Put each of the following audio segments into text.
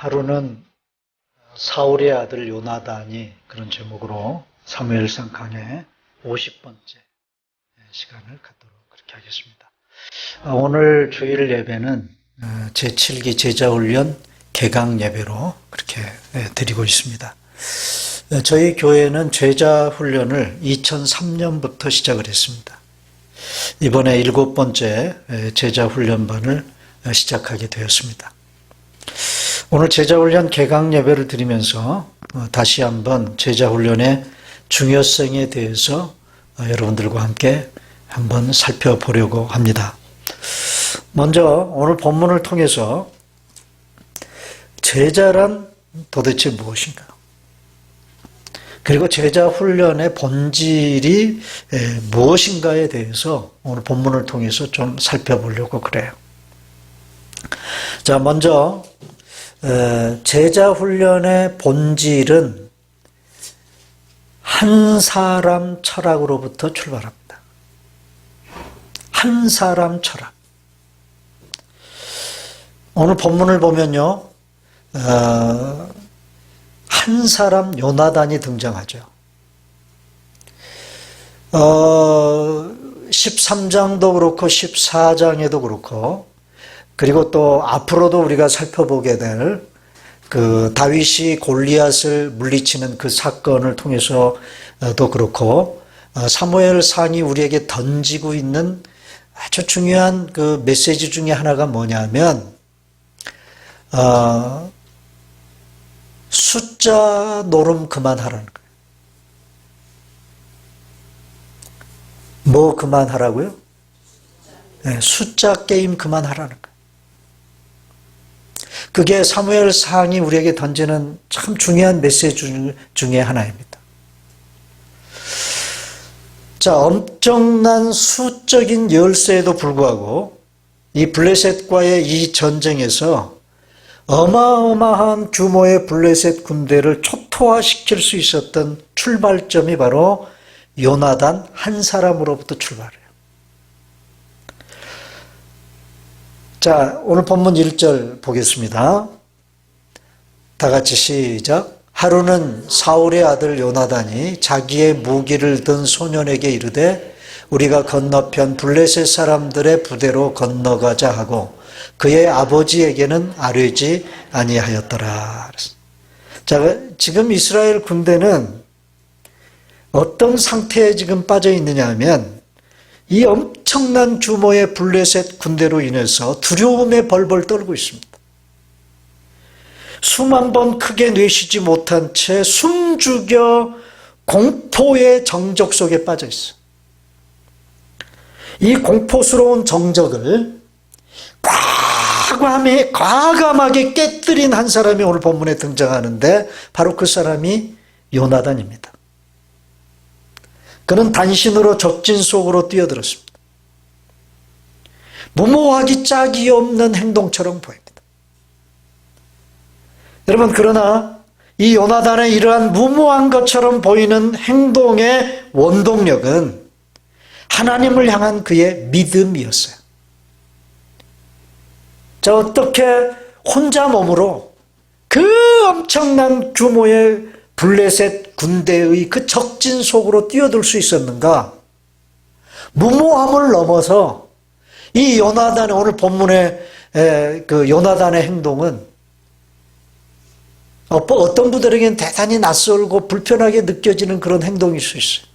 하루는 사울의 아들 요나단이 그런 제목으로 사무엘상 강의 50번째 시간을 갖도록 그렇게 하겠습니다. 오늘 주일 예배는 제7기 제자훈련 개강 예배로 그렇게 드리고 있습니다. 저희 교회는 제자훈련을 2003년부터 시작을 했습니다. 이번에 7번째 제자훈련반을 시작하게 되었습니다. 오늘 제자훈련 개강 예배를 드리면서 다시 한번 제자훈련의 중요성에 대해서 여러분들과 함께 한번 살펴보려고 합니다. 먼저 오늘 본문을 통해서 제자란 도대체 무엇인가? 그리고 제자훈련의 본질이 무엇인가에 대해서 오늘 본문을 통해서 좀 살펴보려고 그래요. 자, 먼저 제자훈련의 본질은 한 사람 철학으로부터 출발합니다. 한 사람 철학. 오늘 본문을 보면요, 한 사람 요나단이 등장하죠. 13장도 그렇고 14장에도 그렇고, 그리고 또 앞으로도 우리가 살펴보게 될 그 다윗이 골리앗을 물리치는 그 사건을 통해서도 그렇고, 사무엘상이 우리에게 던지고 있는 아주 중요한 그 메시지 중에 하나가 뭐냐면, 숫자 노름 그만하라는 거예요. 뭐 그만하라고요? 네, 숫자 게임 그만하라는 거예요. 그게 사무엘상이 우리에게 던지는 참 중요한 메시지 중에 하나입니다. 자, 엄청난 수적인 열세에도 불구하고 이 블레셋과의 이 전쟁에서 어마어마한 규모의 블레셋 군대를 초토화시킬 수 있었던 출발점이 바로 요나단 한 사람으로부터 출발해요. 자, 오늘 본문 1절 보겠습니다. 다 같이 시작. 하루는 사울의 아들 요나단이 자기의 무기를 든 소년에게 이르되 우리가 건너편 블레셋 사람들의 부대로 건너가자 하고 그의 아버지에게는 아뢰지 아니하였더라. 자, 지금 이스라엘 군대는 어떤 상태에 지금 빠져 있느냐 하면 이 엄청난 규모의 블레셋 군대로 인해서 두려움에 벌벌 떨고 있습니다. 수만 번 크게 내쉬지 못한 채 숨죽여 공포의 정적 속에 빠져 있어요. 이 공포스러운 정적을 과감하게 깨뜨린 한 사람이 오늘 본문에 등장하는데 바로 그 사람이 요나단입니다. 그는 단신으로 적진 속으로 뛰어들었습니다. 무모하기 짝이 없는 행동처럼 보입니다. 여러분, 그러나 이 요나단의 이러한 무모한 것처럼 보이는 행동의 원동력은 하나님을 향한 그의 믿음이었어요. 자, 어떻게 혼자 몸으로 그 엄청난 규모의 블레셋 군대의 그 적진 속으로 뛰어들 수 있었는가? 무모함을 넘어서 이 요나단의 오늘 본문의 그 요나단의 행동은 어떤 분들에게는 대단히 낯설고 불편하게 느껴지는 그런 행동일 수 있어요.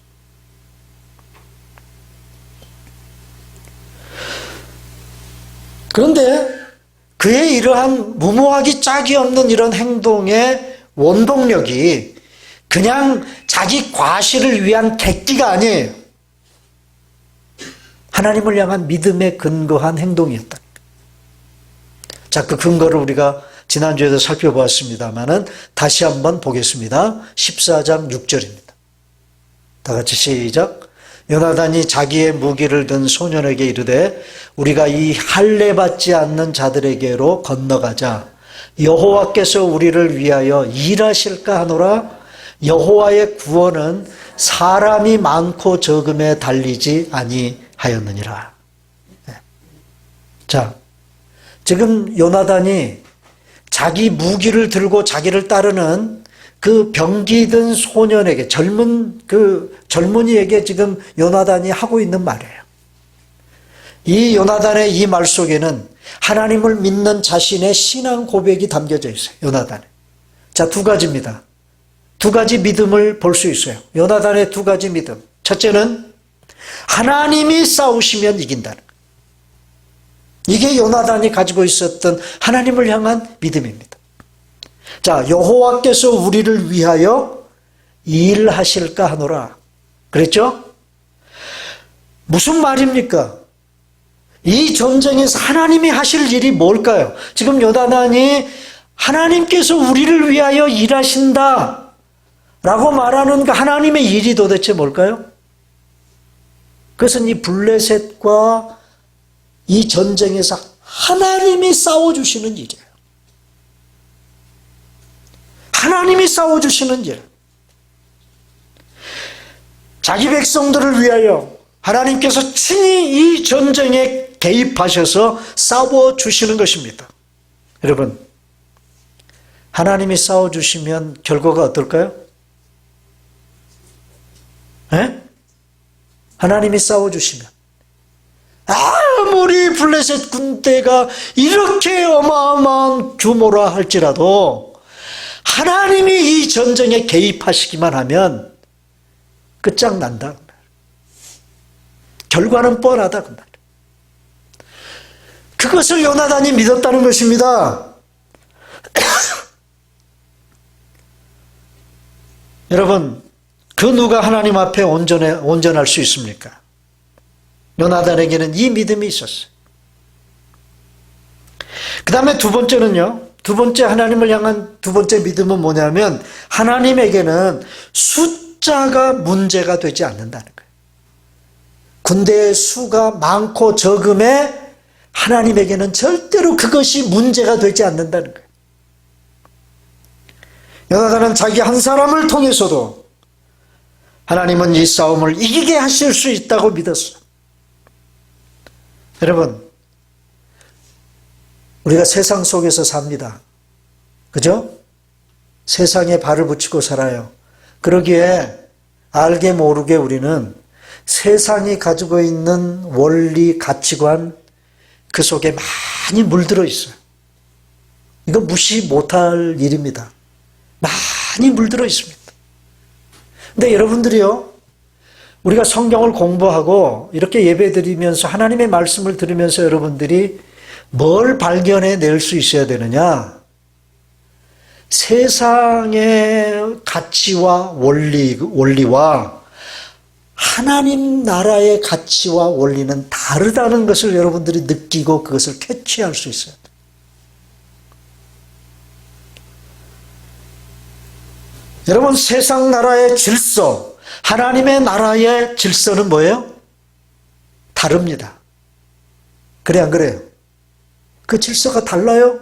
그런데 그의 이러한 무모하기 짝이 없는 이런 행동의 원동력이 그냥 자기 과실을 위한 객기가 아니에요. 하나님을 향한 믿음에 근거한 행동이었다. 자, 그 근거를 우리가 지난주에도 살펴보았습니다만은 다시 한번 보겠습니다. 14장 6절입니다. 다 같이 시작. 요나단이 자기의 무기를 든 소년에게 이르되 우리가 이 할례 받지 않는 자들에게로 건너가자. 여호와께서 우리를 위하여 일하실까 하노라. 여호와의 구원은 사람이 많고 적음에 달리지 아니하였느니라. 자, 지금 요나단이 자기 무기를 들고 자기를 따르는 그 병기든 소년에게, 젊은이에게 지금 요나단이 하고 있는 말이에요. 이 요나단의 이 말 속에는 하나님을 믿는 자신의 신앙 고백이 담겨져 있어요. 요나단에. 자, 두 가지입니다. 두 가지 믿음을 볼 수 있어요. 요나단의 두 가지 믿음. 첫째는 하나님이 싸우시면 이긴다는 거예요. 이게 요나단이 가지고 있었던 하나님을 향한 믿음입니다. 자, 여호와께서 우리를 위하여 일하실까 하노라. 그랬죠? 무슨 말입니까? 이 전쟁에서 하나님이 하실 일이 뭘까요? 지금 요나단이 하나님께서 우리를 위하여 일하신다 라고 말하는 그 하나님의 일이 도대체 뭘까요? 그것은 이 블레셋과 이 전쟁에서 하나님이 싸워주시는 일이에요. 하나님이 싸워주시는 일. 자기 백성들을 위하여 하나님께서 친히 이 전쟁에 개입하셔서 싸워주시는 것입니다. 여러분, 하나님이 싸워주시면 결과가 어떨까요? 네? 하나님이 싸워주시면 아무리 블레셋 군대가 이렇게 어마어마한 규모라 할지라도 하나님이 이 전쟁에 개입하시기만 하면 끝장난다. 결과는 뻔하다. 그것을 요나단이 믿었다는 것입니다. 여러분, 그 누가 하나님 앞에 온전할 수 있습니까? 요나단에게는 이 믿음이 있었어요. 그 다음에 두 번째는요. 두 번째 하나님을 향한 두 번째 믿음은 뭐냐면 하나님에게는 숫자가 문제가 되지 않는다는 거예요. 군대의 수가 많고 적음에 하나님에게는 절대로 그것이 문제가 되지 않는다는 거예요. 요나단은 자기 한 사람을 통해서도 하나님은 이 싸움을 이기게 하실 수 있다고 믿었어요. 여러분, 우리가 세상 속에서 삽니다. 그죠? 세상에 발을 붙이고 살아요. 그러기에 알게 모르게 우리는 세상이 가지고 있는 원리, 가치관 그 속에 많이 물들어 있어요. 이거 무시 못할 일입니다. 많이 물들어 있습니다. 근데 여러분들이요, 우리가 성경을 공부하고 이렇게 예배드리면서 하나님의 말씀을 들으면서 여러분들이 뭘 발견해 낼 수 있어야 되느냐? 세상의 가치와 원리와 하나님 나라의 가치와 원리는 다르다는 것을 여러분들이 느끼고 그것을 캐치할 수 있어요. 여러분, 세상 나라의 질서, 하나님의 나라의 질서는 뭐예요? 다릅니다. 그래, 안 그래요? 그 질서가 달라요?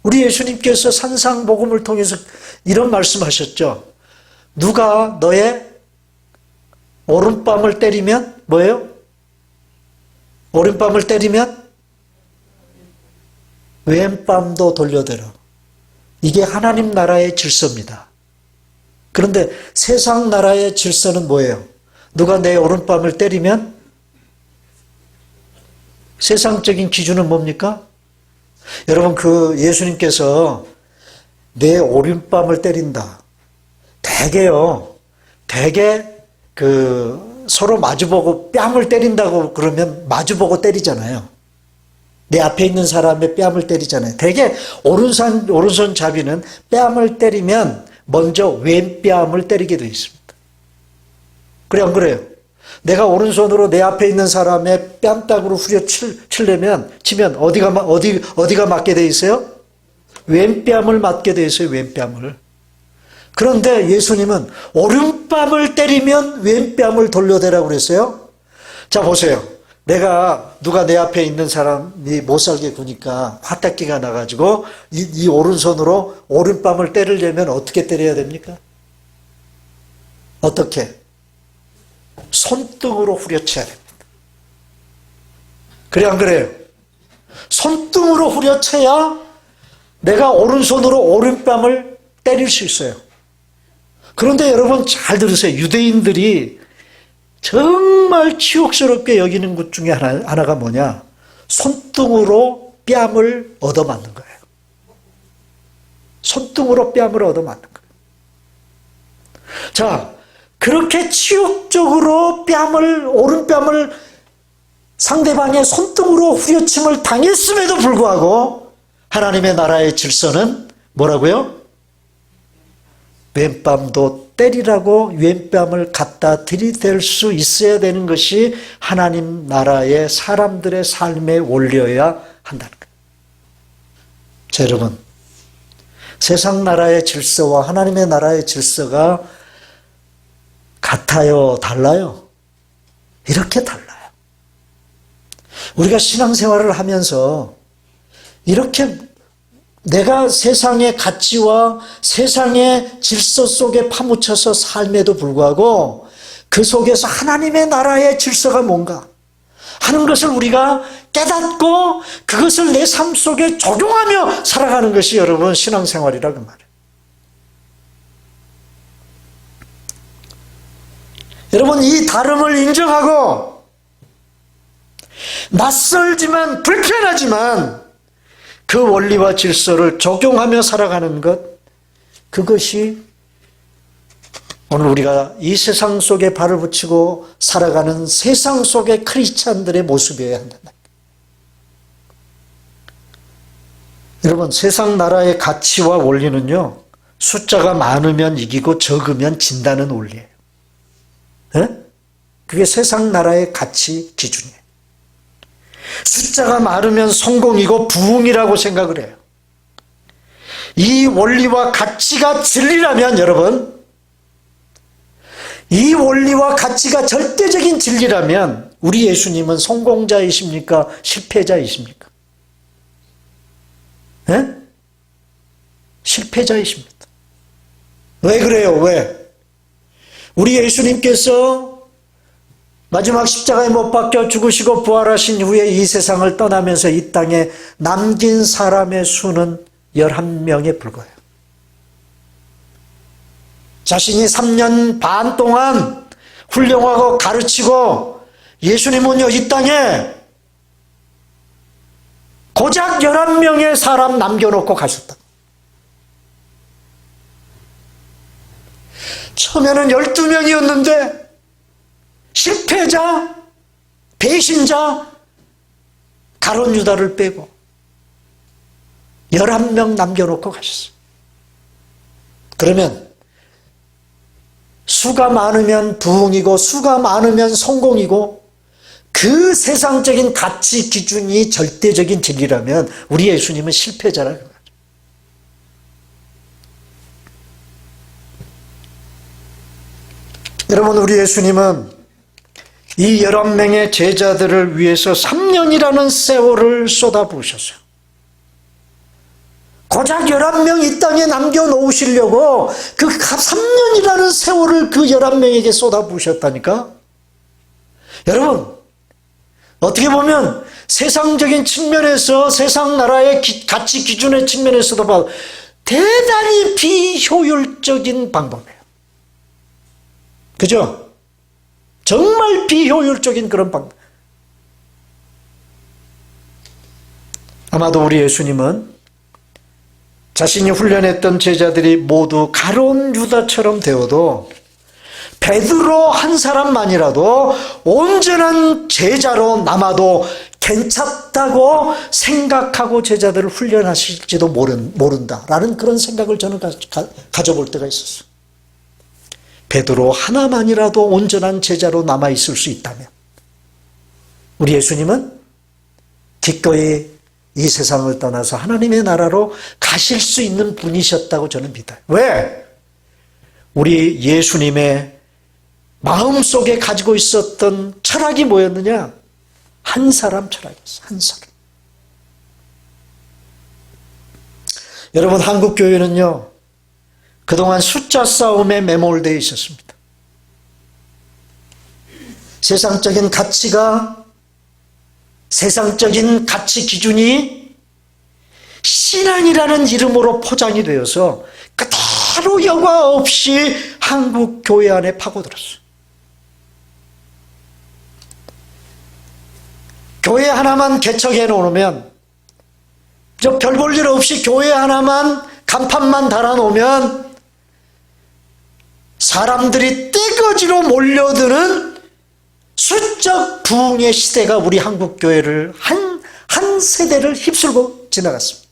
우리 예수님께서 산상복음을 통해서 이런 말씀하셨죠. 누가 너의 오른뺨을 때리면 뭐예요? 오른뺨을 때리면 왼뺨도 돌려대라. 이게 하나님 나라의 질서입니다. 그런데 세상 나라의 질서는 뭐예요? 누가 내 오른뺨을 때리면 세상적인 기준은 뭡니까? 여러분, 그 예수님께서 내 오른뺨을 때린다. 되게 서로 마주보고 뺨을 때린다고 그러면 마주보고 때리잖아요. 내 앞에 있는 사람의 뺨을 때리잖아요. 되게 오른손 잡이는 뺨을 때리면 먼저 왼뺨을 때리게 되어 있습니다. 그래, 안 그래요? 내가 오른손으로 내 앞에 있는 사람의 뺨따구로 후려 치면 어디가 맞게 돼 있어요? 왼뺨을 맞게 돼 있어요. 왼뺨을. 그런데 예수님은 오른뺨을 때리면 왼뺨을 돌려대라고 그랬어요. 자, 보세요. 누가 내 앞에 있는 사람이 못 살게 구니까 화딱지가 나가지고 이 오른손으로 오른뺨을 때리려면 어떻게 때려야 됩니까? 어떻게? 손등으로 후려쳐야 됩니다. 그래, 안 그래요? 손등으로 후려쳐야 내가 오른손으로 오른뺨을 때릴 수 있어요. 그런데 여러분 잘 들으세요. 유대인들이 정말 치욕스럽게 여기는 것 중에 하나가 뭐냐? 손등으로 뺨을 얻어맞는 거예요. 손등으로 뺨을 얻어맞는 거예요. 자, 그렇게 치욕적으로 오른뺨을 상대방의 손등으로 후려침을 당했음에도 불구하고 하나님의 나라의 질서는 뭐라고요? 왼뺨도 때리라고 왼뺨을 갖다 들이댈 수 있어야 되는 것이 하나님 나라의 사람들의 삶의 원리여야 한다는 거예요. 자, 여러분, 세상 나라의 질서와 하나님의 나라의 질서가 같아요? 달라요? 이렇게 달라요. 우리가 신앙생활을 하면서 이렇게 내가 세상의 가치와 세상의 질서 속에 파묻혀서 삶에도 불구하고 그 속에서 하나님의 나라의 질서가 뭔가 하는 것을 우리가 깨닫고 그것을 내 삶 속에 적용하며 살아가는 것이 여러분 신앙생활이라 그 말이에요. 여러분, 이 다름을 인정하고 낯설지만 불편하지만 그 원리와 질서를 적용하며 살아가는 것, 그것이 오늘 우리가 이 세상 속에 발을 붙이고 살아가는 세상 속의 크리스찬들의 모습이어야 한다. 여러분, 세상 나라의 가치와 원리는요, 숫자가 많으면 이기고 적으면 진다는 원리예요. 네? 그게 세상 나라의 가치 기준이에요. 숫자가 많으면 성공이고 부흥이라고 생각을 해요. 이 원리와 가치가 진리라면 여러분, 이 원리와 가치가 절대적인 진리라면 우리 예수님은 성공자이십니까? 실패자이십니까? 네? 실패자이십니다. 왜 그래요? 왜? 우리 예수님께서 마지막 십자가에 못 박혀 죽으시고 부활하신 후에 이 세상을 떠나면서 이 땅에 남긴 사람의 수는 11명에 불과해요. 자신이 3년 반 동안 훌륭하고 가르치고 예수님은요, 이 땅에 고작 11명의 사람 남겨놓고 가셨다. 처음에는 12명이었는데 실패자, 배신자, 가룟 유다를 빼고 11명 남겨놓고 가셨어요. 그러면 수가 많으면 부흥이고 수가 많으면 성공이고 그 세상적인 가치 기준이 절대적인 진리라면 우리 예수님은 실패자라는 거죠. 여러분, 우리 예수님은 이 11명의 제자들을 위해서 3년이라는 세월을 쏟아부으셨어요. 고작 11명 이 땅에 남겨놓으시려고 그 3년이라는 세월을 그 11명에게 쏟아부으셨다니까? 여러분, 어떻게 보면 세상적인 측면에서 세상 나라의 가치 기준의 측면에서도 봐도 대단히 비효율적인 방법이에요. 그죠? 정말 비효율적인 그런 방법. 아마도 우리 예수님은 자신이 훈련했던 제자들이 모두 가룟 유다처럼 되어도 베드로 한 사람만이라도 온전한 제자로 남아도 괜찮다고 생각하고 제자들을 훈련하실지도 모른다라는 그런 생각을 저는 가져볼 때가 있었어요. 베드로 하나만이라도 온전한 제자로 남아있을 수 있다면 우리 예수님은 기꺼이 이 세상을 떠나서 하나님의 나라로 가실 수 있는 분이셨다고 저는 믿어요. 왜? 우리 예수님의 마음속에 가지고 있었던 철학이 뭐였느냐? 한 사람 철학이었어요. 한 사람. 여러분, 한국교회는요, 그동안 숫자 싸움에 매몰되어 있었습니다. 세상적인 가치가, 세상적인 가치 기준이 신앙이라는 이름으로 포장이 되어서 그대로 여과 없이 한국 교회 안에 파고들었어요. 교회 하나만 개척해 놓으면, 저 별 볼 일 없이 교회 하나만 간판만 달아놓으면 사람들이 떼거지로 몰려드는 수적 부흥의 시대가 우리 한국 교회를 한 세대를 휩쓸고 지나갔습니다.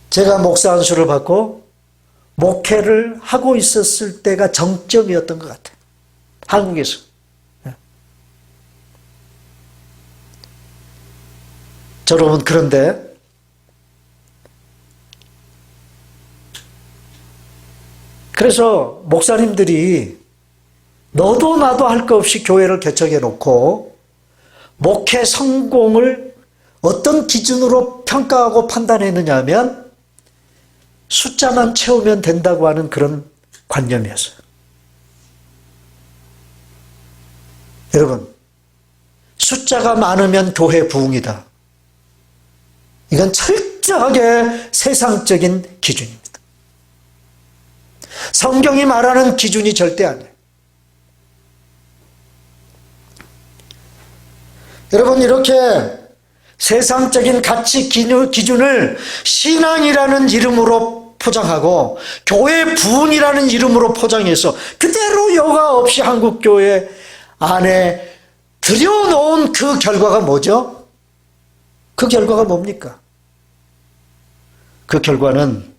제가 목사 안수를 받고 목회를 하고 있었을 때가 정점이었던 것 같아요. 한국에서. 여러분, 그런데 그래서 목사님들이 너도 나도 할 것 없이 교회를 개척해 놓고 목회 성공을 어떤 기준으로 평가하고 판단했느냐 하면 숫자만 채우면 된다고 하는 그런 관념이었어요. 여러분, 숫자가 많으면 교회 부흥이다. 이건 철저하게 세상적인 기준입니다. 성경이 말하는 기준이 절대 아니에요. 여러분, 이렇게 세상적인 가치 기준을 신앙이라는 이름으로 포장하고 교회 부흥이라는 이름으로 포장해서 그대로 여과 없이 한국교회 안에 들여놓은 그 결과가 뭐죠? 그 결과가 뭡니까? 그 결과는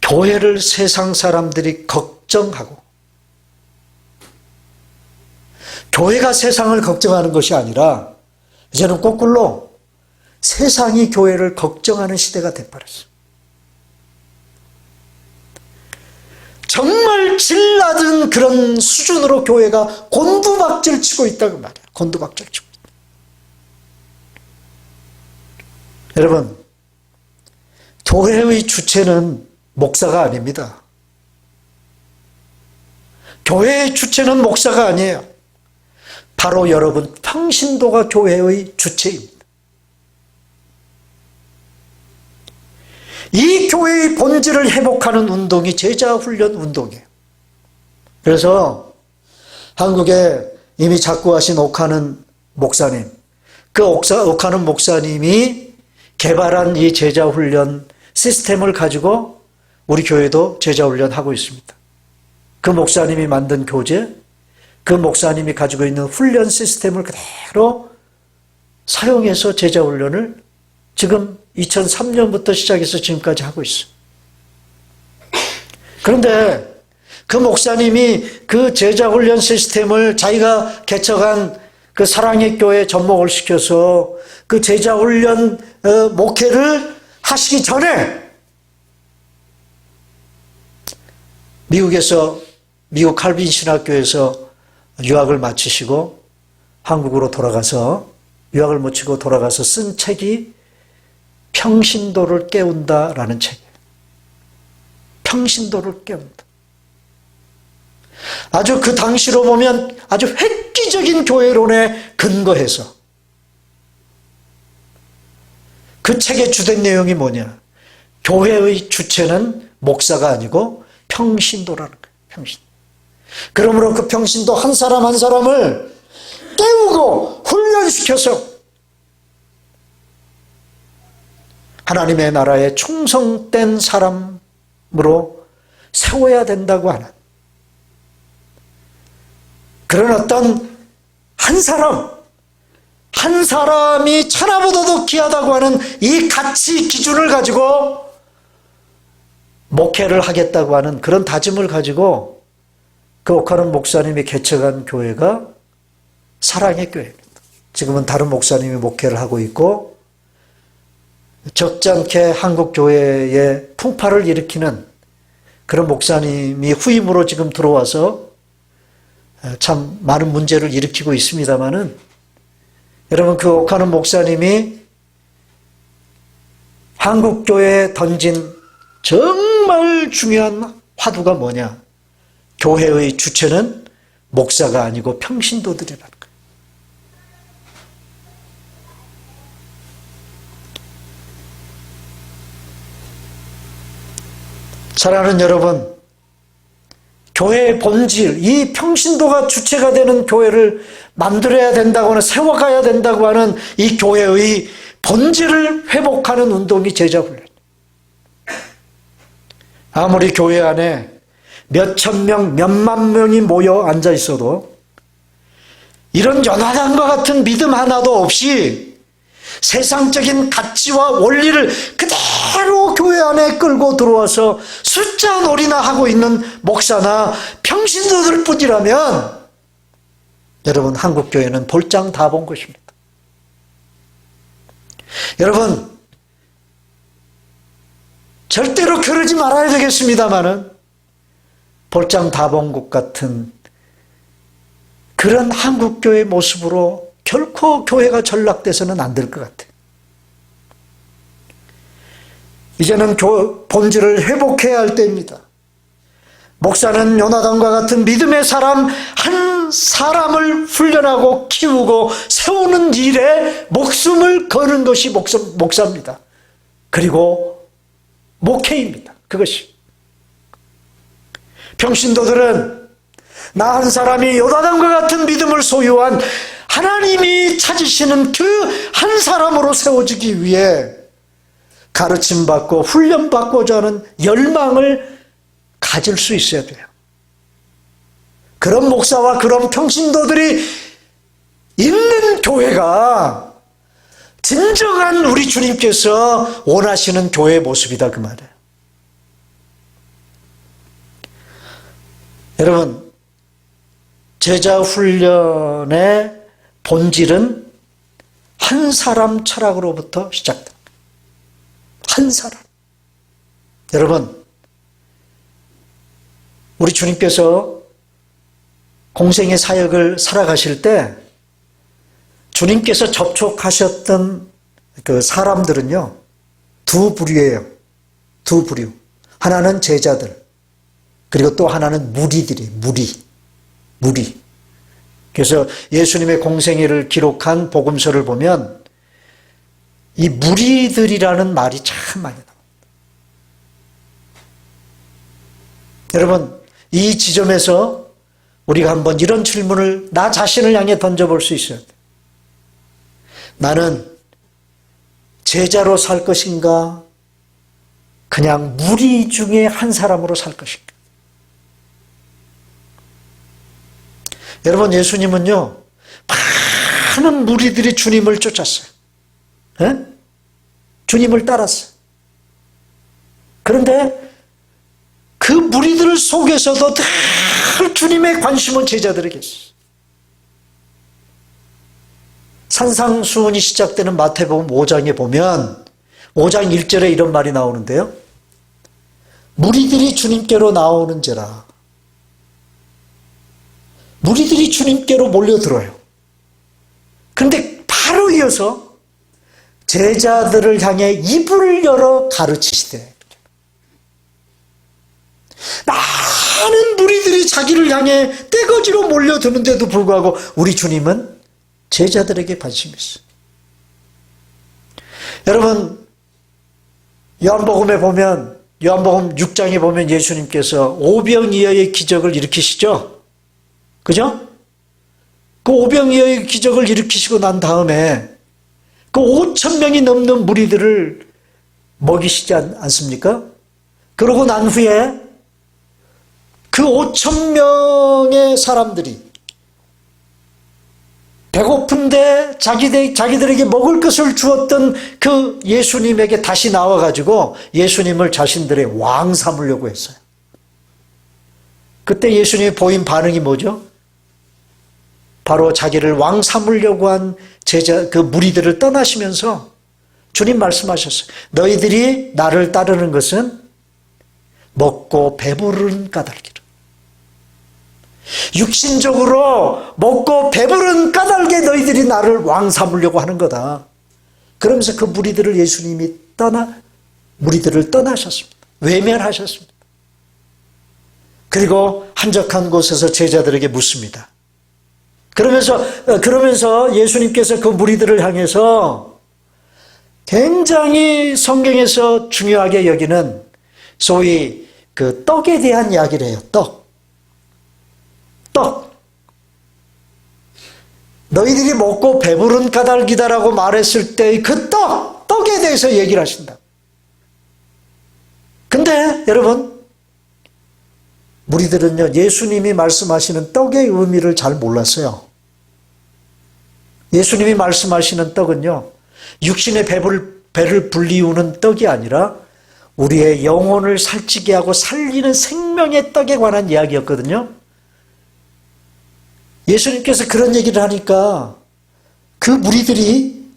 교회를 세상 사람들이 걱정하고, 교회가 세상을 걱정하는 것이 아니라 이제는 거꾸로 세상이 교회를 걱정하는 시대가 돼버렸어요. 정말 질 낮은 그런 수준으로 교회가 곤두박질 치고 있다고 말이에요. 곤두박질 치고 있다. 여러분, 교회의 주체는 목사가 아닙니다. 교회의 주체는 목사가 아니에요. 바로 여러분, 평신도가 교회의 주체입니다. 이 교회의 본질을 회복하는 운동이 제자훈련 운동이에요. 그래서 한국에 이미 작고하신 옥하는 목사님, 그 옥하는 목사님이 개발한 이 제자훈련 시스템을 가지고 우리 교회도 제자훈련하고 있습니다. 그 목사님이 만든 교재, 그 목사님이 가지고 있는 훈련 시스템을 그대로 사용해서 제자훈련을 지금 2003년부터 시작해서 지금까지 하고 있어요. 그런데 그 목사님이 그 제자훈련 시스템을 자기가 개척한 그 사랑의 교회에 접목을 시켜서 그 제자훈련 목회를 하시기 전에 미국 칼빈 신학교에서 유학을 마치시고 한국으로 돌아가서 유학을 마치고 돌아가서 쓴 책이 평신도를 깨운다라는 책이에요. 평신도를 깨운다. 아주 그 당시로 보면 아주 획기적인 교회론에 근거해서 그 책의 주된 내용이 뭐냐? 교회의 주체는 목사가 아니고 평신도라는 거예요. 평신도. 그러므로 그 평신도 한 사람 한 사람을 깨우고 훈련시켜서 하나님의 나라에 충성된 사람으로 세워야 된다고 하는 그런 어떤 한 사람이 천하보다도 귀하다고 하는 이 가치 기준을 가지고 목회를 하겠다고 하는 그런 다짐을 가지고 그 옥하는 목사님이 개척한 교회가 사랑의 교회입니다. 지금은 다른 목사님이 목회를 하고 있고 적잖게 한국 교회에 풍파를 일으키는 그런 목사님이 후임으로 지금 들어와서 참 많은 문제를 일으키고 있습니다마는 여러분, 그 옥하는 목사님이 한국 교회에 던진 정말 중요한 화두가 뭐냐? 교회의 주체는 목사가 아니고 평신도들이라는 거예요. 사랑하는 여러분, 교회의 본질, 이 평신도가 주체가 되는 교회를 만들어야 된다고 하는, 세워가야 된다고 하는 이 교회의 본질을 회복하는 운동이 제자훈련. 아무리 교회 안에 몇천 명, 몇만 명이 모여 앉아 있어도 이런 요나단과 같은 믿음 하나도 없이 세상적인 가치와 원리를 그대로 교회 안에 끌고 들어와서 숫자 놀이나 하고 있는 목사나 평신도들 뿐이라면 여러분, 한국교회는 볼장 다 본 것입니다. 여러분, 절대로 그러지 말아야 되겠습니다마는 볼장 다 본 것 같은 그런 한국교회의 모습으로 결코 교회가 전락돼서는 안 될 것 같아요. 이제는 본질을 회복해야 할 때입니다. 목사는 요나단과 같은 믿음의 사람 한 사람을 훈련하고 키우고 세우는 일에 목숨을 거는 것이 목사입니다. 그리고 목회입니다. 그것이. 평신도들은 나 한 사람이 요나단과 같은 믿음을 소유한 하나님이 찾으시는 그 한 사람으로 세워지기 위해 가르침받고 훈련받고자 하는 열망을 가질 수 있어야 돼요. 그런 목사와 그런 평신도들이 있는 교회가 진정한 우리 주님께서 원하시는 교회의 모습이다, 그 말이에요. 여러분, 제자 훈련의 본질은 한 사람 철학으로부터 시작됩니다. 한 사람. 여러분, 우리 주님께서 공생의 사역을 살아가실 때 주님께서 접촉하셨던 그 사람들은요, 두 부류예요. 두 부류. 하나는 제자들, 그리고 또 하나는 무리들이, 무리. 그래서 예수님의 공생애를 기록한 복음서를 보면 이 무리들이라는 말이 참 많이 나옵니다. 여러분, 이 지점에서 우리가 한번 이런 질문을 나 자신을 향해 던져볼 수 있어야 돼요. 나는 제자로 살 것인가? 그냥 무리 중에 한 사람으로 살 것인가? 여러분, 예수님은요, 많은 무리들이 주님을 쫓았어요. 에? 주님을 따랐어요. 그런데 그 무리들 속에서도 늘 주님의 관심은 제자들에게 있어요. 산상수훈이 시작되는 마태복음 5장에 보면 5장 1절에 이런 말이 나오는데요. 무리들이 주님께로 나오는지라. 무리들이 주님께로 몰려들어요. 그런데 바로 이어서 제자들을 향해 입을 열어 가르치시되, 많은 무리들이 자기를 향해 떼거지로 몰려드는데도 불구하고 우리 주님은 제자들에게 관심이 있어요. 여러분, 요한복음에 보면, 요한복음 6장에 보면 예수님께서 오병이어의 기적을 일으키시죠? 그죠? 그 오병이어의 기적을 일으키시고 난 다음에 그 5,000명이 넘는 무리들을 먹이시지 않습니까? 그러고 난 후에 그 5,000명의 사람들이 배고픈데 자기들에게 먹을 것을 주었던 그 예수님에게 다시 나와가지고 예수님을 자신들의 왕 삼으려고 했어요. 그때 예수님이 보인 반응이 뭐죠? 바로 자기를 왕 삼으려고 한 그 무리들을 떠나시면서 주님 말씀하셨어요. 너희들이 나를 따르는 것은 먹고 배부른 까닭이라. 육신적으로 먹고 배부른 까닭에 너희들이 나를 왕 삼으려고 하는 거다. 그러면서 그 무리들을 예수님이 무리들을 떠나셨습니다. 외면하셨습니다. 그리고 한적한 곳에서 제자들에게 묻습니다. 그러면서 예수님께서 그 무리들을 향해서 굉장히 성경에서 중요하게 여기는 소위 그 떡에 대한 이야기를 해요. 떡. 너희들이 먹고 배부른 까닭이다라고 말했을 때의 그 떡에 대해서 얘기를 하신다. 근데 여러분, 무리들은요, 예수님이 말씀하시는 떡의 의미를 잘 몰랐어요. 예수님이 말씀하시는 떡은요, 육신의 배를 불리우는 떡이 아니라 우리의 영혼을 살찌게 하고 살리는 생명의 떡에 관한 이야기였거든요. 예수님께서 그런 얘기를 하니까 그 무리들이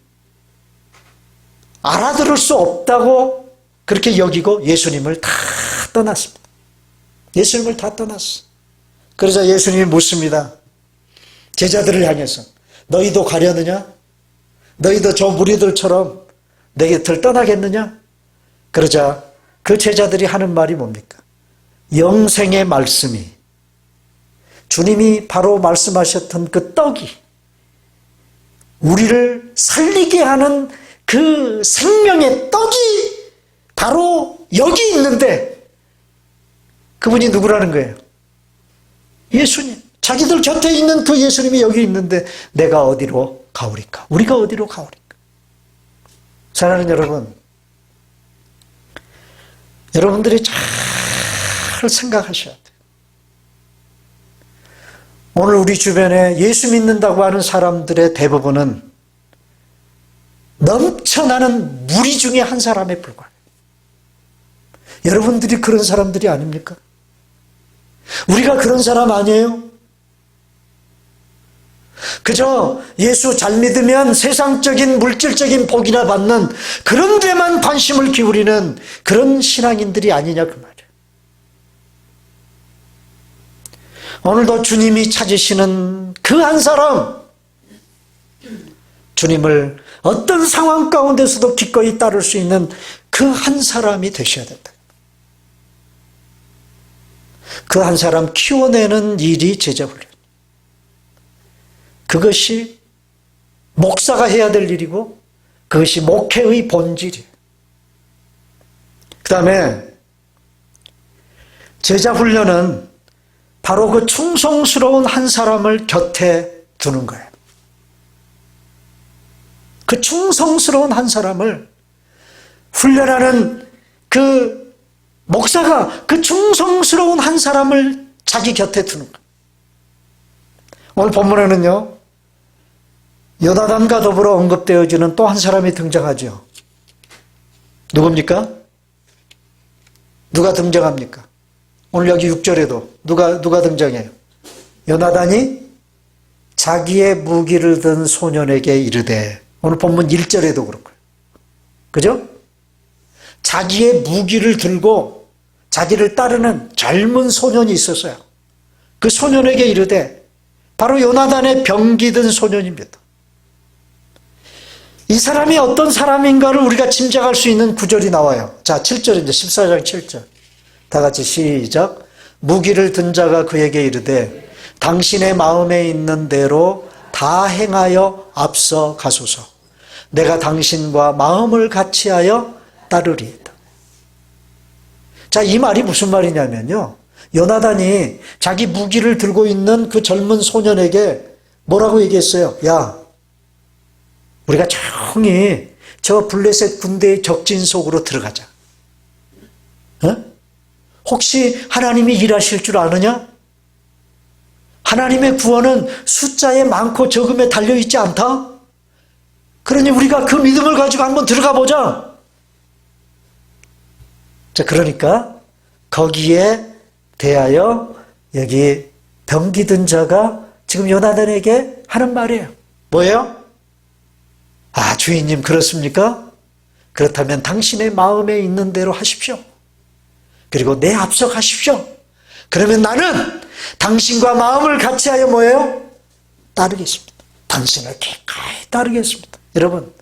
알아들을 수 없다고 그렇게 여기고 예수님을 다 떠났습니다. 예수님을 다 떠났어. 그러자 예수님이 묻습니다. 제자들을 향해서 너희도 가려느냐? 너희도 저 무리들처럼 내 곁을 떠나겠느냐? 그러자 그 제자들이 하는 말이 뭡니까? 영생의 말씀이, 주님이 바로 말씀하셨던 그 떡이 우리를 살리게 하는 그 생명의 떡이 바로 여기 있는데, 그분이 누구라는 거예요? 예수님. 자기들 곁에 있는 그 예수님이 여기 있는데 내가 어디로 가오리까? 우리가 어디로 가오리까? 사랑하는 여러분, 여러분들이 잘 생각하셔야 돼요. 오늘 우리 주변에 예수 믿는다고 하는 사람들의 대부분은 넘쳐나는 무리 중에 한 사람에 불과해요. 여러분들이 그런 사람들이 아닙니까? 우리가 그런 사람 아니에요? 그저 예수 잘 믿으면 세상적인 물질적인 복이나 받는 그런 데만 관심을 기울이는 그런 신앙인들이 아니냐 그 말이에요. 오늘도 주님이 찾으시는 그 한 사람, 주님을 어떤 상황 가운데서도 기꺼이 따를 수 있는 그 한 사람이 되셔야 된다. 그 한 사람 키워내는 일이 제자훈련. 그것이 목사가 해야 될 일이고 그것이 목회의 본질이에요. 그 다음에 제자훈련은 바로 그 충성스러운 한 사람을 곁에 두는 거예요. 그 충성스러운 한 사람을 훈련하는 그 목사가 그 충성스러운 한 사람을 자기 곁에 두는 거예요. 오늘 본문에는요, 요나단과 더불어 언급되어지는 또 한 사람이 등장하죠. 누굽니까? 누가 등장합니까? 오늘 여기 6절에도 누가 등장해요? 요나단이 자기의 무기를 든 소년에게 이르되, 오늘 본문 1절에도 그렇고요. 그죠? 자기의 무기를 들고 자기를 따르는 젊은 소년이 있었어요. 그 소년에게 이르되, 바로 요나단의 병기 든 소년입니다. 이 사람이 어떤 사람인가를 우리가 짐작할 수 있는 구절이 나와요. 자, 7절인데 14장 7절. 다 같이 시작. 무기를 든 자가 그에게 이르되 당신의 마음에 있는 대로 다 행하여 앞서 가소서. 내가 당신과 마음을 같이하여 따르리이다. 자, 이 말이 무슨 말이냐면요, 요나단이 자기 무기를 들고 있는 그 젊은 소년에게 뭐라고 얘기했어요? 야, 우리가 조용히 저 블레셋 군대의 적진 속으로 들어가자. 어? 혹시 하나님이 일하실 줄 아느냐? 하나님의 구원은 숫자에 많고 적음에 달려있지 않다? 그러니 우리가 그 믿음을 가지고 한번 들어가 보자. 자, 그러니까 거기에 대하여 여기 병기 든 자가 지금 요나단에게 하는 말이에요. 뭐예요? 아, 주인님 그렇습니까? 그렇다면 당신의 마음에 있는 대로 하십시오. 그리고 내 앞서 가십시오. 그러면 나는 당신과 마음을 같이하여 뭐예요? 따르겠습니다. 당신을 기꺼이 따르겠습니다. 여러분,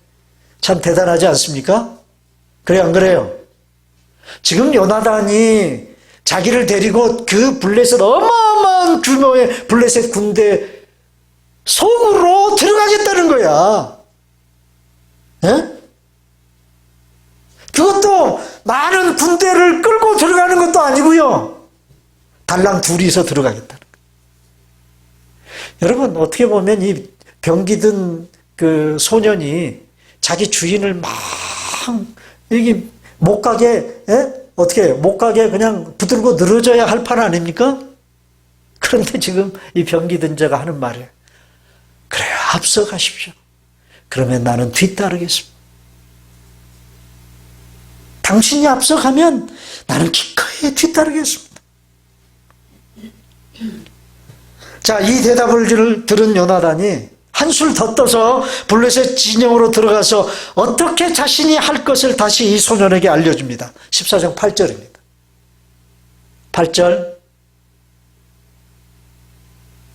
참 대단하지 않습니까? 그래, 안 그래요? 지금 요나단이 자기를 데리고 그 블레셋, 어마어마한 규모의 블레셋 군대 속으로 들어가겠다는 거야. 예? 그것도 많은 군대를 끌고 따로 들어가는 것도 아니고요. 달랑 둘이서 들어가겠다는 거예요. 여러분, 어떻게 보면 이 병기든 그 소년이 자기 주인을 막 여기 못 가게, 어떻게 못 가게 그냥 붙들고 늘어져야 할 판 아닙니까? 그런데 지금 이 병기든 자가 하는 말이에요. 그래요, 앞서가십시오. 그러면 나는 뒤따르겠습니다. 당신이 앞서가면 나는 기꺼이 뒤따르겠습니다. 자, 이 대답을 들은 요나단이 한술 더 떠서 블레셋 진영으로 들어가서 어떻게 자신이 할 것을 다시 이 소년에게 알려줍니다. 14장 8절입니다. 8절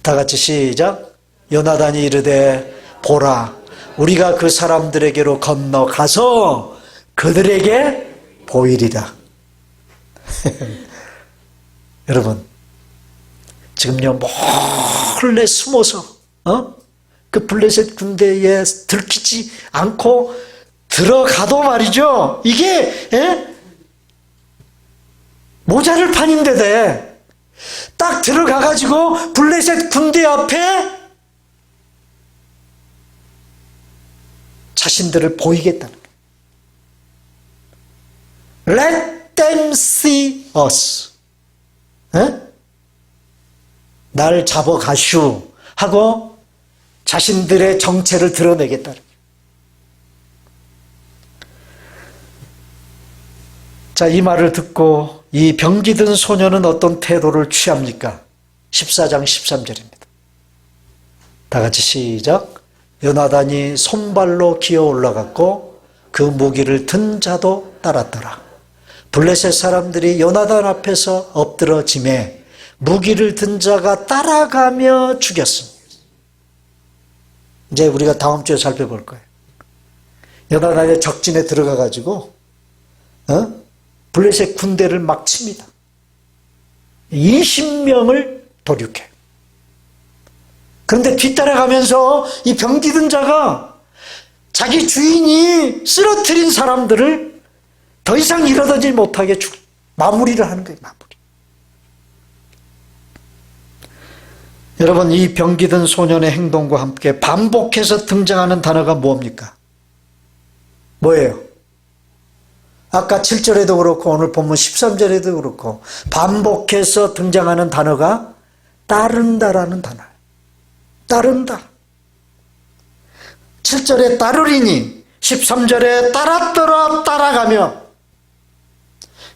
다 같이 시작. 요나단이 이르되 보라, 우리가 그 사람들에게로 건너가서 그들에게 보이리라. 여러분, 지금요 몰래 숨어서 그 블레셋 군대에 들키지 않고 들어가도 말이죠, 이게 모자를 판인데도 딱 들어가가지고 블레셋 군대 앞에 자신들을 보이겠다는 거예요. Let them see us. 날 잡아가슈 하고 자신들의 정체를 드러내겠다는 거예요. 자, 이 말을 듣고 이 병기든 소년은 어떤 태도를 취합니까? 14장 13절입니다. 다 같이 시작. 요나단이 손발로 기어 올라갔고 그 무기를 든 자도 따랐더라. 블레셋 사람들이 요나단 앞에서 엎드러짐에 무기를 든 자가 따라가며 죽였습니다. 이제 우리가 다음 주에 살펴볼 거예요. 요나단의 적진에 들어가가지고 블레셋 군대를 막 칩니다. 20명을 도륙해. 그런데 뒤따라가면서 이 병기든 자가 자기 주인이 쓰러뜨린 사람들을 더 이상 일어나지 못하게 마무리를 하는 거예요. 마무리. 여러분, 이 병기든 소년의 행동과 함께 반복해서 등장하는 단어가 뭡니까? 뭐예요? 아까 7절에도 그렇고 오늘 본문 13절에도 그렇고 반복해서 등장하는 단어가 따른다라는 단어예요. 따른다. 7절에 따르리니 13절에 따랐더라 따라가며.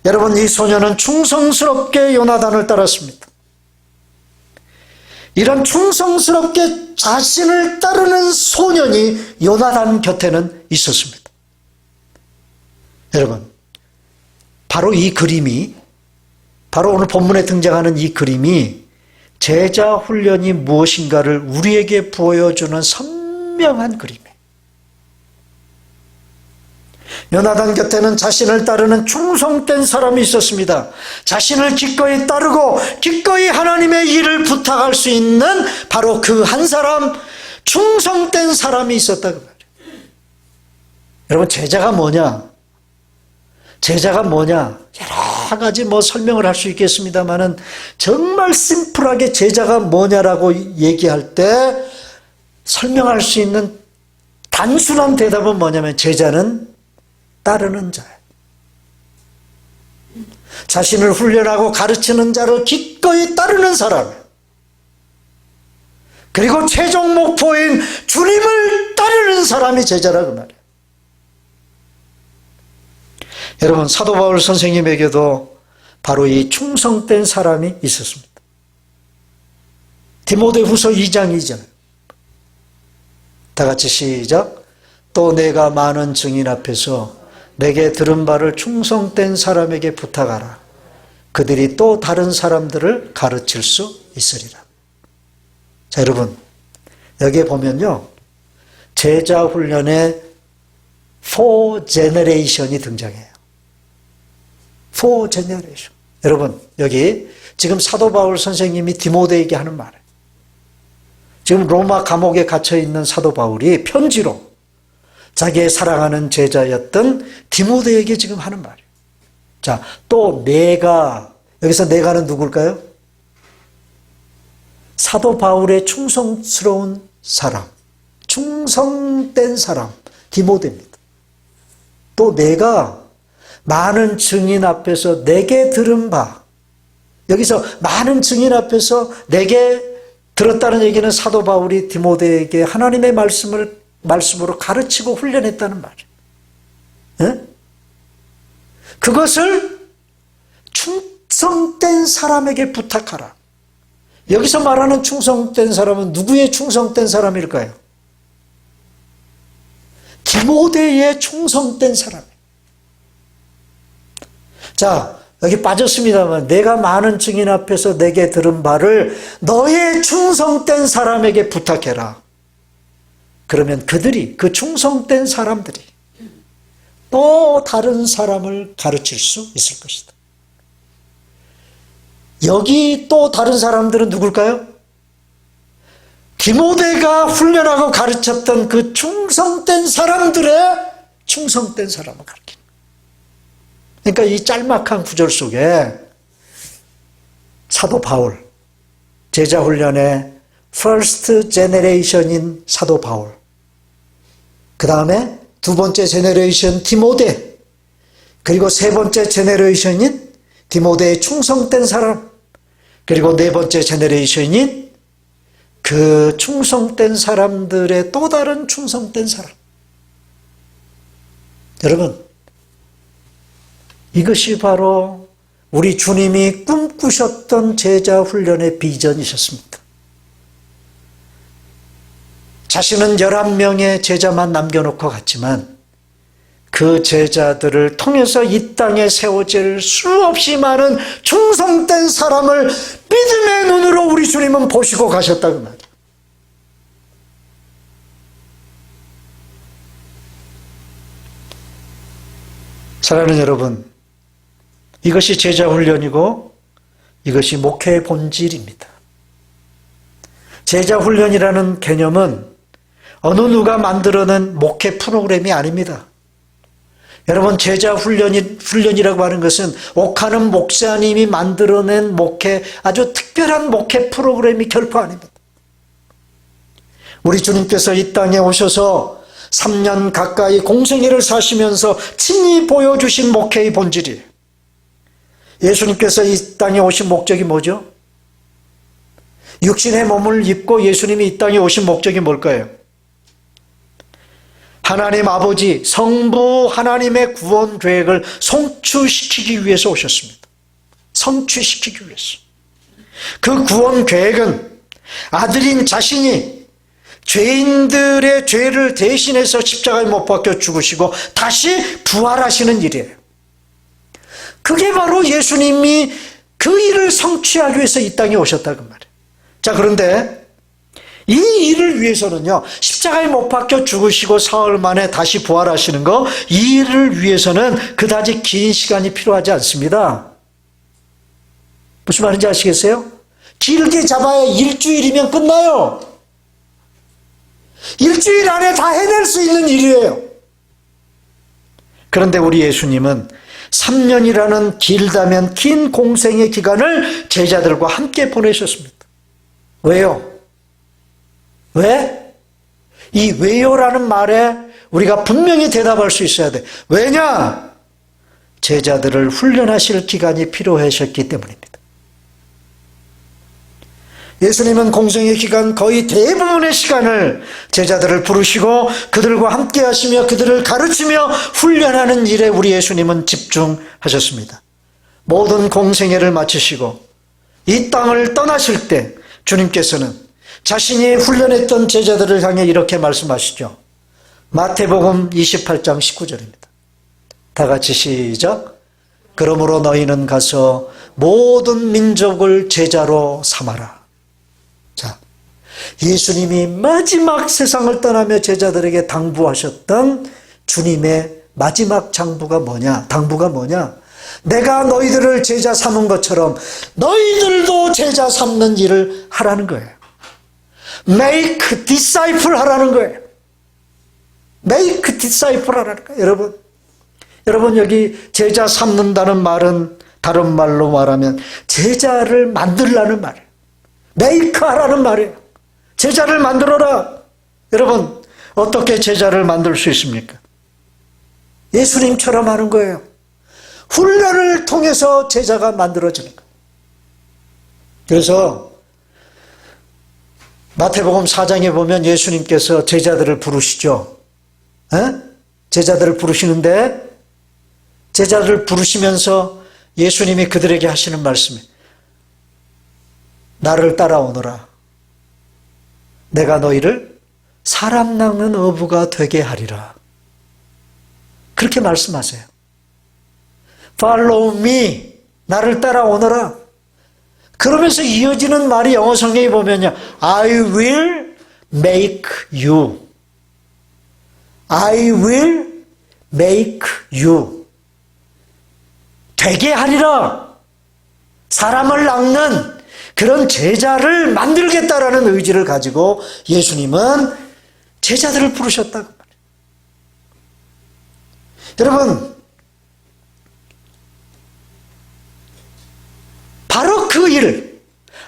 여러분, 이 소년은 충성스럽게 요나단을 따랐습니다. 이런 충성스럽게 자신을 따르는 소년이 요나단 곁에는 있었습니다. 여러분, 바로 이 그림이, 바로 오늘 본문에 등장하는 이 그림이 제자 훈련이 무엇인가를 우리에게 보여주는 선명한 그림이에요. 요나단 곁에는 자신을 따르는 충성된 사람이 있었습니다. 자신을 기꺼이 따르고 기꺼이 하나님의 일을 부탁할 수 있는 바로 그 한 사람, 충성된 사람이 있었다고 말이에요. 여러분, 제자가 뭐냐? 제자가 뭐냐? 여러 가지 설명을 할 수 있겠습니다만은 정말 심플하게 제자가 뭐냐라고 얘기할 때 설명할 수 있는 단순한 대답은 뭐냐면 제자는 따르는 자예요. 자신을 훈련하고 가르치는 자를 기꺼이 따르는 사람이에요. 그리고 최종 목표인 주님을 따르는 사람이 제자라고 말이에요. 여러분, 사도 바울 선생님에게도 바로 이 충성된 사람이 있었습니다. 디모데후서 2장 2절. 다 같이 시작. 또 내가 많은 증인 앞에서 내게 들은 바를 충성된 사람에게 부탁하라. 그들이 또 다른 사람들을 가르칠 수 있으리라. 자, 여러분, 여기에 보면요, 제자 훈련에 4 generation이 등장해요. 4 generation. 여러분, 여기 지금 사도 바울 선생님이 디모데에게 하는 말이에요. 지금 로마 감옥에 갇혀 있는 사도 바울이 편지로 자기의 사랑하는 제자였던 디모데에게 지금 하는 말이에요. 자, 또 내가, 여기서 내가는 누굴까요? 사도 바울의 충성스러운 사람, 충성된 사람, 디모데입니다. 또 내가 많은 증인 앞에서 내게 들은 바, 여기서 많은 증인 앞에서 내게 들었다는 얘기는 사도 바울이 디모데에게 하나님의 말씀으로 가르치고 훈련했다는 말이에요. 네? 그것을 충성된 사람에게 부탁하라. 여기서 말하는 충성된 사람은 누구의 충성된 사람일까요? 디모데의 충성된 사람이에요. 자, 여기 빠졌습니다만 내가 많은 증인 앞에서 내게 들은 바를 너의 충성된 사람에게 부탁해라. 그러면 그들이, 그 충성된 사람들이 또 다른 사람을 가르칠 수 있을 것이다. 여기 또 다른 사람들은 누굴까요? 디모데가 훈련하고 가르쳤던 그 충성된 사람들의 충성된 사람을 가르치는 거예요. 그러니까 이 짤막한 구절 속에 사도 바울, 제자 훈련의 first generation인 사도 바울, 그 다음에 두 번째 제너레이션 디모데, 그리고 세 번째 제너레이션인 디모데의 충성된 사람, 그리고 네 번째 제너레이션인 그 충성된 사람들의 또 다른 충성된 사람. 여러분, 이것이 바로 우리 주님이 꿈꾸셨던 제자 훈련의 비전이셨습니다. 자신은 11명의 제자만 남겨놓고 갔지만 그 제자들을 통해서 이 땅에 세워질 수없이 많은 충성된 사람을 믿음의 눈으로 우리 주님은 보시고 가셨다고 말이에요. 사랑하는 여러분, 이것이 제자 훈련이고 이것이 목회의 본질입니다. 제자 훈련이라는 개념은 어느 누가 만들어낸 목회 프로그램이 아닙니다. 여러분, 제자 훈련이라고 하는 것은 옥하는 목사님이 만들어낸 목회, 아주 특별한 목회 프로그램이 결코 아닙니다. 우리 주님께서 이 땅에 오셔서 3년 가까이 공생애를 사시면서 친히 보여주신 목회의 본질이에요. 예수님께서 이 땅에 오신 목적이 뭐죠? 육신의 몸을 입고 예수님이 이 땅에 오신 목적이 뭘까요? 하나님 아버지, 성부 하나님의 구원 계획을 성취시키기 위해서 오셨습니다. 성취시키기 위해서. 그 구원 계획은 아들인 자신이 죄인들의 죄를 대신해서 십자가에 못 박혀 죽으시고 다시 부활하시는 일이에요. 그게 바로 예수님이 그 일을 성취하기 위해서 이 땅에 오셨다고 말이에요. 자, 그런데 이 일을 위해서는요, 십자가에 못 박혀 죽으시고 사흘 만에 다시 부활하시는 거, 이 일을 위해서는 그다지 긴 시간이 필요하지 않습니다. 무슨 말인지 아시겠어요? 길게 잡아야 일주일이면 끝나요. 일주일 안에 다 해낼 수 있는 일이에요. 그런데 우리 예수님은 3년이라는 길다면 긴 공생의 기간을 제자들과 함께 보내셨습니다. 왜요? 왜? 이 왜요라는 말에 우리가 분명히 대답할 수 있어야 돼. 왜냐? 제자들을 훈련하실 기간이 필요하셨기 때문입니다. 예수님은 공생의 기간 거의 대부분의 시간을 제자들을 부르시고 그들과 함께 하시며 그들을 가르치며 훈련하는 일에 우리 예수님은 집중하셨습니다. 모든 공생애를 마치시고 이 땅을 떠나실 때 주님께서는 자신이 훈련했던 제자들을 향해 이렇게 말씀하시죠. 마태복음 28장 19절입니다. 다 같이 시작. 그러므로 너희는 가서 모든 민족을 제자로 삼아라. 자, 예수님이 마지막 세상을 떠나며 제자들에게 당부하셨던 주님의 마지막 당부가 뭐냐? 내가 너희들을 제자 삼은 것처럼 너희들도 제자 삼는 일을 하라는 거예요. Make disciple 하라는 거예요. Make disciple 하라는 거예요. 여러분, 여러분, 여기 제자 삼는다는 말은 다른 말로 말하면 제자를 만들라는 말이에요. 메이크하라는 말이에요. 제자를 만들어라. 여러분, 어떻게 제자를 만들 수 있습니까? 예수님처럼 하는 거예요. 훈련을 통해서 제자가 만들어지는 거예요. 그래서 마태복음 4장에 보면 예수님께서 제자들을 부르시죠. 제자들을 부르시는데 제자들을 부르시면서 예수님이 그들에게 하시는 말씀이 나를 따라오너라. 내가 너희를 사람 낚는 어부가 되게 하리라. 그렇게 말씀하세요. Follow me. 나를 따라오너라. 그러면서 이어지는 말이 영어 성경에 보면요. I will make you. I will make you. 되게 하리라. 사람을 낚는 그런 제자를 만들겠다라는 의지를 가지고 예수님은 제자들을 부르셨다고 말해요. 여러분, 바로 그 일,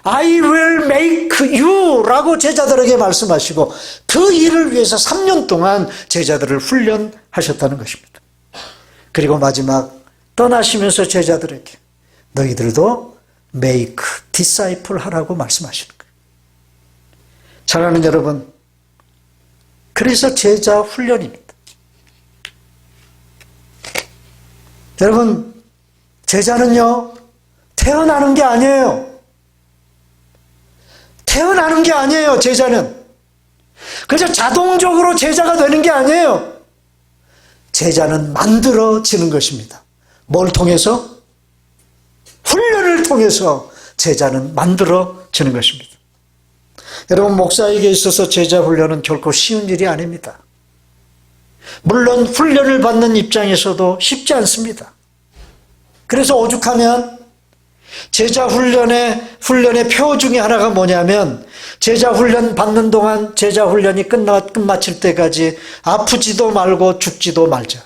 I will make you 라고 제자들에게 말씀하시고 그 일을 위해서 3년 동안 제자들을 훈련하셨다는 것입니다. 그리고 마지막 떠나시면서 제자들에게 너희들도 make disciple 하라고 말씀하시는 거예요. 사랑하는 여러분, 그래서 제자 훈련입니다. 여러분, 제자는요, 태어나는 게 아니에요. 태어나는 게 아니에요, 제자는. 그래서 자동적으로 제자가 되는 게 아니에요. 제자는 만들어지는 것입니다. 뭘 통해서? 훈련을 통해서 제자는 만들어지는 것입니다. 여러분, 목사에게 있어서 제자 훈련은 결코 쉬운 일이 아닙니다. 물론 훈련을 받는 입장에서도 쉽지 않습니다. 그래서 오죽하면 제자 훈련의 표 중에 하나가 뭐냐면 제자 훈련 받는 동안 제자 훈련이 끝마칠 때까지 아프지도 말고 죽지도 말자.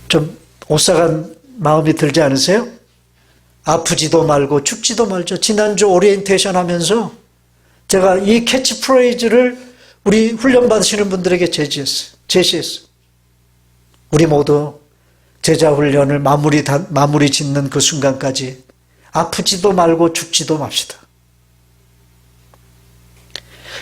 좀 오싹한 마음이 들지 않으세요? 아프지도 말고 죽지도 말자. 지난주 오리엔테이션 하면서 제가 이 캐치프레이즈를 우리 훈련 받으시는 분들에게 제시했어요. 우리 모두 제자 훈련을 마무리 짓는 그 순간까지 아프지도 말고 죽지도 맙시다.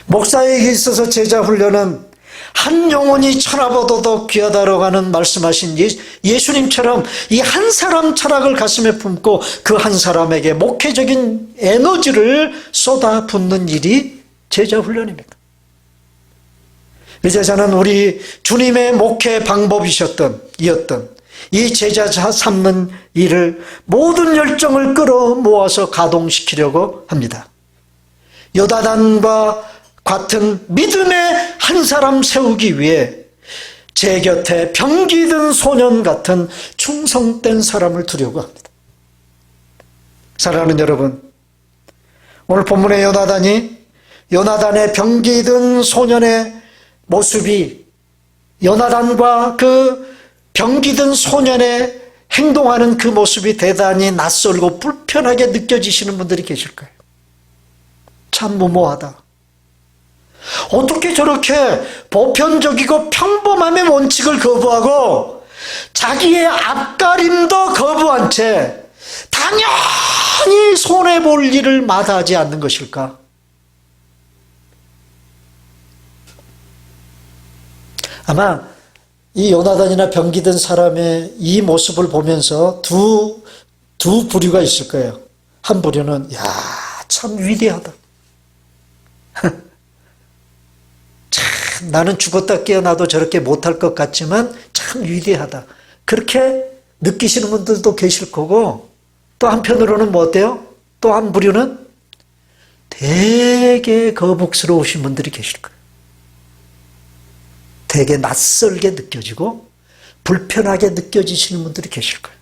목사에게 있어서 제자 훈련은 한 영혼이 천하보다도 귀하다라고 하는 말씀하신 예수님처럼 이 한 사람 철학을 가슴에 품고 그 한 사람에게 목회적인 에너지를 쏟아붓는 일이 제자 훈련입니다. 이제 저는 우리 주님의 목회 방법이었던 이 제자 삼는 일을 모든 열정을 끌어모아서 가동시키려고 합니다. 요다단과 같은 믿음의 한 사람 세우기 위해 제 곁에 병기 든 소년 같은 충성된 사람을 두려고 합니다. 사랑하는 여러분, 오늘 본문의 요나단의 병기 든 소년의 모습이 요나단과 그 병기 든 소년의 행동하는 그 모습이 대단히 낯설고 불편하게 느껴지시는 분들이 계실 거예요. 참 무모하다. 어떻게 저렇게 보편적이고 평범함의 원칙을 거부하고 자기의 앞가림도 거부한 채 당연히 손해볼 일을 마다하지 않는 것일까? 아마 이 요나단이나 병기든 사람의 이 모습을 보면서 두 부류가 있을 거예요. 한 부류는 참 위대하다. 참 나는 죽었다 깨어나도 저렇게 못할 것 같지만 참 위대하다. 그렇게 느끼시는 분들도 계실 거고, 또 한편으로는 뭐 어때요? 또 한 부류는 되게 거북스러우신 분들이 계실 거예요. 되게 낯설게 느껴지고 불편하게 느껴지시는 분들이 계실 거예요.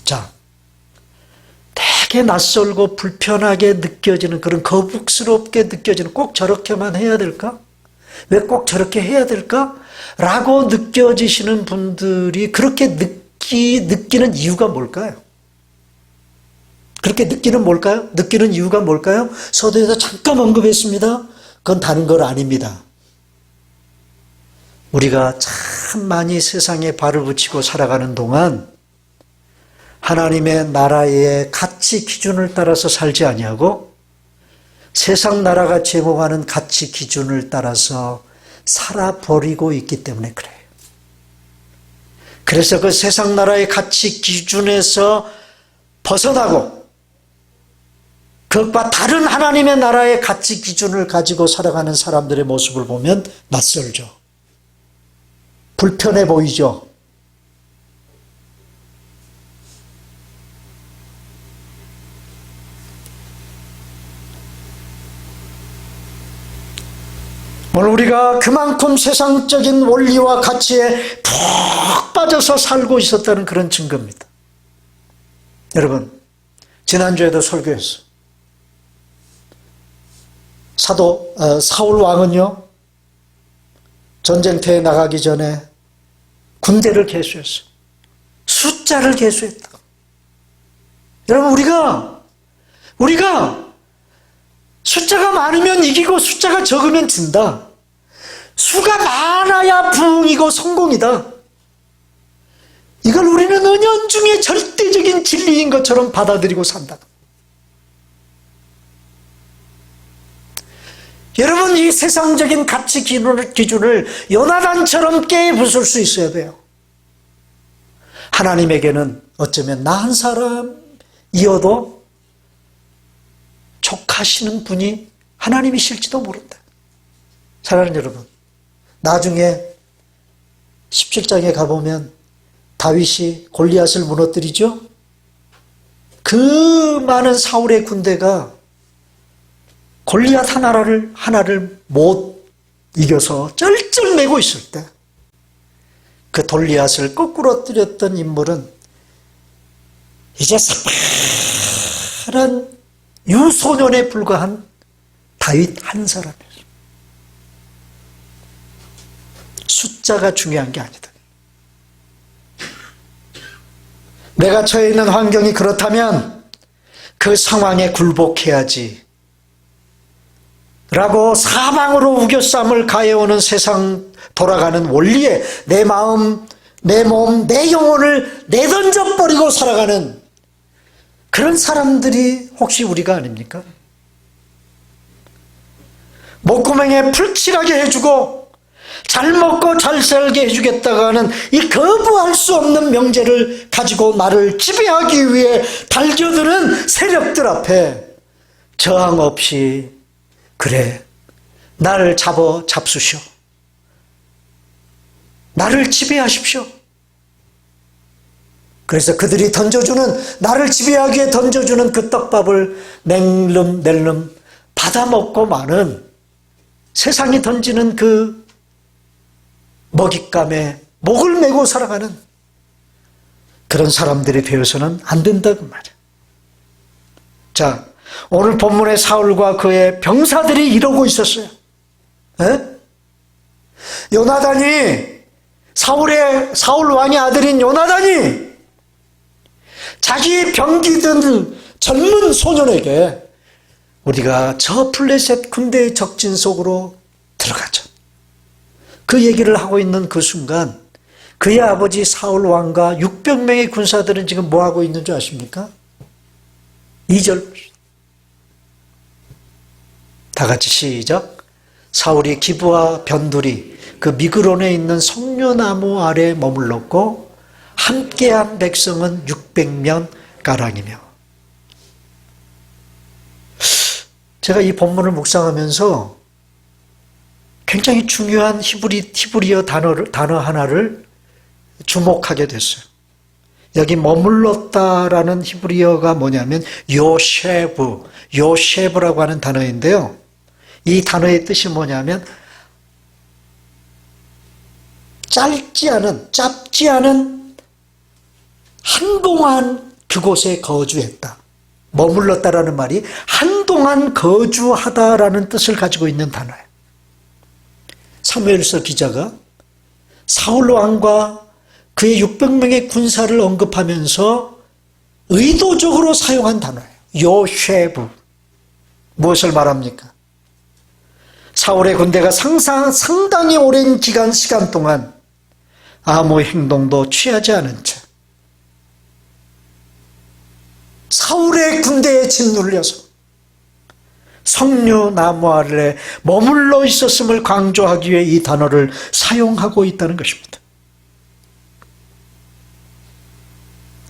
자, 되게 낯설고 불편하게 느껴지는, 그런 거북스럽게 느껴지는, 꼭 저렇게만 해야 될까? 왜 꼭 저렇게 해야 될까? 라고 느껴지시는 분들이 그렇게 느끼는 이유가 뭘까요? 그렇게 느끼는 이유가 뭘까요? 서두에서 잠깐 언급했습니다. 그건 다른 건 아닙니다. 우리가 참 많이 세상에 발을 붙이고 살아가는 동안 하나님의 나라의 가치 기준을 따라서 살지 아니하고 세상 나라가 제공하는 가치 기준을 따라서 살아버리고 있기 때문에 그래요. 그래서 그 세상 나라의 가치 기준에서 벗어나고 그것과 다른 하나님의 나라의 가치 기준을 가지고 살아가는 사람들의 모습을 보면 낯설죠. 불편해 보이죠. 오늘 우리가 그만큼 세상적인 원리와 가치에 푹 빠져서 살고 있었다는 그런 증거입니다. 여러분, 지난주에도 설교했어요. 사울 왕은요, 전쟁터에 나가기 전에 군대를 계수했어요. 숫자를 계수했다. 여러분, 우리가 숫자가 많으면 이기고 숫자가 적으면 진다. 수가 많아야 부흥이고 성공이다. 이걸 우리는 은연중에 절대적인 진리인 것처럼 받아들이고 산다. 여러분, 이 세상적인 가치 기준을 요나단처럼 깨부술 수 있어야 돼요. 하나님에게는 어쩌면 나 한 사람이어도 족하시는 분이 하나님이실지도 모른다. 사랑하는 여러분, 나중에 17장에 가보면 다윗이 골리앗을 무너뜨리죠. 그 많은 사울의 군대가 골리앗 하나를 못 이겨서 쩔쩔매고 있을 때 그 골리앗을 거꾸로 때렸던 인물은 이제 사파란 유소년에 불과한 다윗 한 사람이에요. 숫자가 중요한 게 아니다. 내가 처해 있는 환경이 그렇다면 그 상황에 굴복해야지 라고 사방으로 우겨쌈을 가해오는 세상 돌아가는 원리에 내 마음, 내 몸, 내 영혼을 내던져버리고 살아가는 그런 사람들이 혹시 우리가 아닙니까? 목구멍에 풀칠하게 해주고 잘 먹고 잘 살게 해주겠다고 하는 이 거부할 수 없는 명제를 가지고 나를 지배하기 위해 달겨드는 세력들 앞에 저항 없이 그래, 나를 잡수시오. 나를 지배하십시오. 그래서 그들이 나를 지배하기 위해 던져주는 그 떡밥을 낼름 받아먹고 마는 세상이 던지는 그 먹잇감에 목을 메고 살아가는 그런 사람들이 되어서는 안 된다고 말이야. 자, 오늘 본문의 사울과 그의 병사들이 이러고 있었어요. 에? 요나단이 사울 왕의 아들인 요나단이 자기 병기든 젊은 소년에게 우리가 저 블레셋 군대의 적진 속으로 들어가죠. 그 얘기를 하고 있는 그 순간 그의 아버지 사울 왕과 600명의 군사들은 지금 뭐 하고 있는 줄 아십니까? 2절 다 같이 시작. 사울이 기브와 변두리 그 미그론에 있는 석류나무 아래 머물렀고 함께한 백성은 600명 가량이며. 제가 이 본문을 묵상하면서 굉장히 중요한 히브리어 단어 하나를 주목하게 됐어요. 여기 머물렀다라는 히브리어가 뭐냐면 요셰브라고 하는 단어인데요. 이 단어의 뜻이 뭐냐면 짧지 않은 한동안 그곳에 거주했다. 머물렀다라는 말이 한동안 거주하다라는 뜻을 가지고 있는 단어예요. 사무엘서 기자가 사울 왕과 그의 600명의 군사를 언급하면서 의도적으로 사용한 단어예요. 요쉐브. 무엇을 말합니까? 사울의 군대가 상당히 오랜 시간 동안 아무 행동도 취하지 않은 채 사울의 군대에 짓눌려서 석류 나무 아래 머물러 있었음을 강조하기 위해 이 단어를 사용하고 있다는 것입니다.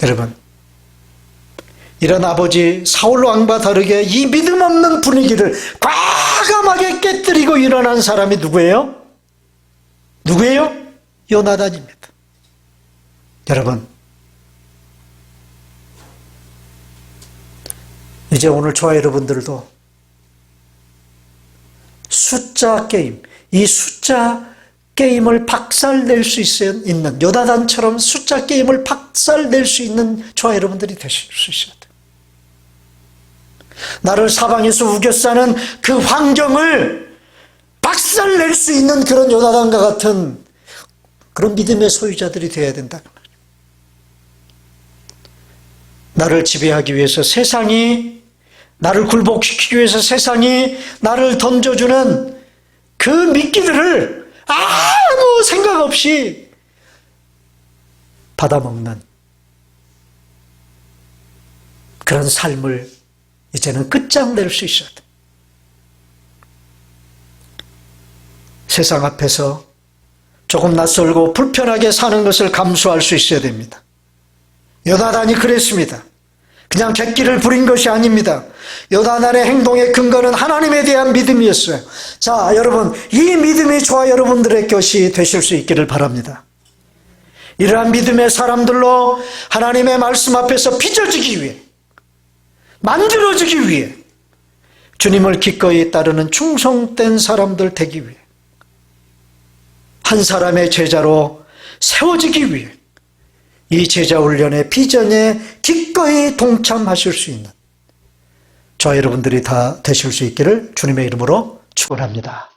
여러분, 이런 아버지 사울 왕과 다르게 이 믿음 없는 분위기를 과감하게 깨뜨리고 일어난 사람이 누구예요? 누구예요? 요나단입니다. 여러분, 이제 오늘 저와 여러분들도 숫자 게임, 이 숫자 게임을 박살낼 수 있는 요나단처럼 숫자 게임을 박살낼 수 있는 저와 여러분들이 되실 수 있어야 돼요. 나를 사방에서 우겨싸는 그 환경을 박살낼 수 있는 그런 요나단과 같은 그런 믿음의 소유자들이 되어야 된다는 거예요. 나를 지배하기 위해서 세상이, 나를 굴복시키기 위해서 세상이 나를 던져주는 그 미끼들을 아무 생각 없이 받아먹는 그런 삶을 이제는 끝장낼 수 있어야 돼. 세상 앞에서 조금 낯설고 불편하게 사는 것을 감수할 수 있어야 됩니다. 요나단이 그랬습니다. 그냥 객기를 부린 것이 아닙니다. 요나단의 행동의 근거는 하나님에 대한 믿음이었어요. 자, 여러분, 이 믿음이 저와 여러분들의 것이 되실 수 있기를 바랍니다. 이러한 믿음의 사람들로 하나님의 말씀 앞에서 빚어지기 위해, 만들어지기 위해, 주님을 기꺼이 따르는 충성된 사람들 되기 위해, 한 사람의 제자로 세워지기 위해 이 제자 훈련의 비전에 기꺼이 동참하실 수 있는 저와 여러분들이 다 되실 수 있기를 주님의 이름으로 축원합니다.